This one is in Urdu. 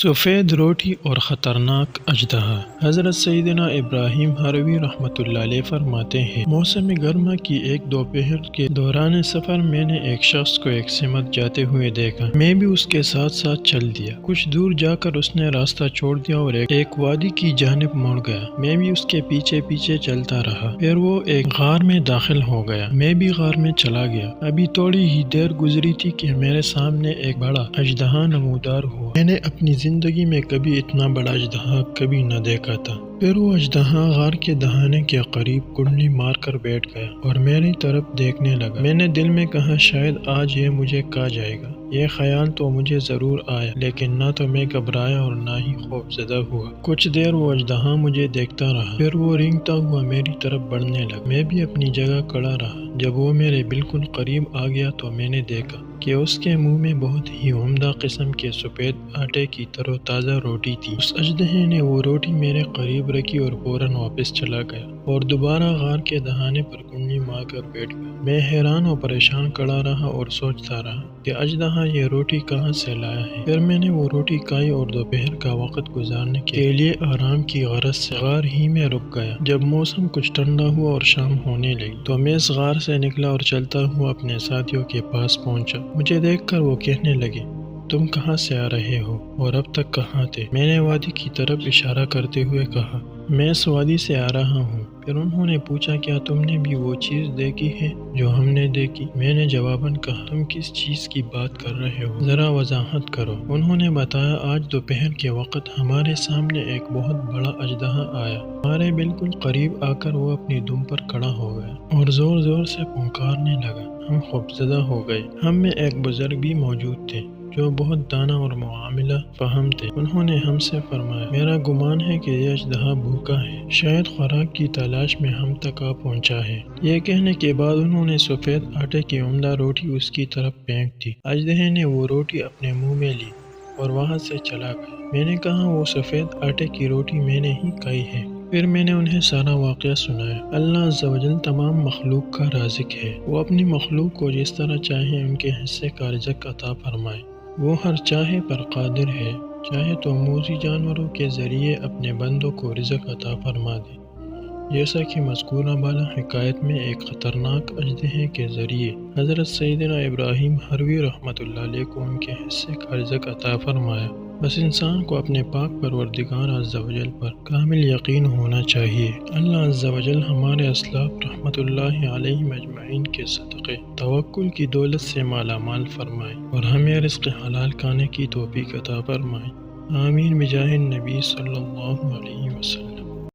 سفید روٹی اور خطرناک اژدہا۔ حضرت سیدنا ابراہیم ہروی رحمۃ اللہ علیہ فرماتے ہیں، موسم گرما کی ایک دوپہر کے دوران سفر میں نے ایک شخص کو ایک سمت جاتے ہوئے دیکھا۔ میں بھی اس کے ساتھ ساتھ چل دیا۔ کچھ دور جا کر اس نے راستہ چھوڑ دیا اور ایک وادی کی جانب مڑ گیا۔ میں بھی اس کے پیچھے پیچھے چلتا رہا۔ پھر وہ ایک غار میں داخل ہو گیا۔ میں بھی غار میں چلا گیا۔ ابھی تھوڑی ہی دیر گزری تھی کہ میرے سامنے ایک بڑا اژدہا نمودار ہوا۔ میں نے اپنی زندگی میں کبھی اتنا بڑا اژدہا کبھی نہ دیکھا تھا۔ پھر وہ اژدہا غار کے دہانے کے قریب کنڈلی مار کر بیٹھ گیا اور میری طرف دیکھنے لگا۔ میں نے دل میں کہا، شاید آج یہ مجھے کھا جائے گا۔ یہ خیال تو مجھے ضرور آیا، لیکن نہ تو میں گھبرایا اور نہ ہی خوف زدہ ہوا۔ کچھ دیر وہ اژدہا مجھے دیکھتا رہا، پھر وہ رینگتا ہوا میری طرف بڑھنے لگا۔ میں بھی اپنی جگہ کھڑا رہا۔ جب وہ میرے بالکل قریب آ گیا تو میں نے دیکھا کہ اس کے منہ میں بہت ہی عمدہ قسم کے سفید آٹے کی تر و تازہ روٹی تھی۔ اس اژدہے نے وہ روٹی میرے قریب رکھی اور فوراً واپس چلا گیا اور دوبارہ غار کے دہانے پر کنڈلی مار کر بیٹھ گیا۔ میں حیران و پریشان کھڑا رہا اور سوچتا رہا کہ اژدہا یہ روٹی کہاں سے لایا ہے۔ پھر میں نے وہ روٹی کھائی اور دوپہر کا وقت گزارنے کے لیے آرام کی غرض سے غار ہی میں رک گیا۔ جب موسم کچھ ٹھنڈا ہوا اور شام ہونے لگی تو میں اس غار سے نکلا اور چلتا ہوا اپنے ساتھیوں کے پاس پہنچا۔ مجھے دیکھ کر وہ کہنے لگے، تم کہاں سے آ رہے ہو اور اب تک کہاں تھے؟ میں نے وادی کی طرف اشارہ کرتے ہوئے کہا، میں اس وادی سے آ رہا ہوں۔ پھر انہوں نے پوچھا، کیا تم نے بھی وہ چیز دیکھی ہے جو ہم نے دیکھی؟ میں نے جواباً کہا، تم کس چیز کی بات کر رہے ہو؟ ذرا وضاحت کرو۔ انہوں نے بتایا، آج دوپہر کے وقت ہمارے سامنے ایک بہت بڑا اژدہا آیا۔ ہمارے بالکل قریب آ کر وہ اپنی دم پر کھڑا ہو گیا اور زور زور سے پھنکارنے لگا۔ ہم خوفزدہ ہو گئے۔ ہم میں ایک بزرگ بھی موجود تھے جو بہت دانا اور معاملہ فہم تھے۔ انہوں نے ہم سے فرمایا، میرا گمان ہے کہ یہ اژدہا بھوکا ہے، شاید خوراک کی تلاش میں ہم تک آ پہنچا ہے۔ یہ کہنے کے بعد انہوں نے سفید آٹے کی عمدہ روٹی اس کی طرف پھینک دی۔ اژدہے نے وہ روٹی اپنے منہ میں لی اور وہاں سے چلا گیا۔ میں نے کہا، وہ سفید آٹے کی روٹی میں نے ہی کھائی ہے۔ پھر میں نے انہیں سارا واقعہ سنایا۔ اللہ عز و جل تمام مخلوق کا رازق ہے۔ وہ اپنی مخلوق کو جس طرح چاہے ان کے حصے کا رزق عطا فرمائے۔ وہ ہر چاہے پر قادر ہے، چاہے تو موذی جانوروں کے ذریعے اپنے بندوں کو رزق عطا فرما دے، جیسا کہ مذکورہ بالا حکایت میں ایک خطرناک اژدہے کے ذریعے حضرت سیدنا ابراہیم ہروی رحمۃ اللہ علیہ کو ان کے حصے کا رزق عطا فرمایا۔ بس انسان کو اپنے پاک پروردگار عز و جل پر کامل یقین ہونا چاہیے۔ اللہ عز و جل ہمارے اسلاف رحمۃ اللہ علیہم اجمعین کے صدقے توکل کی دولت سے مالا مال فرمائے اور ہمیں رزق حلال کھانے کی توفیق عطا فرمائے۔ آمین بجاہ النبی صلی اللہ علیہ وسلم۔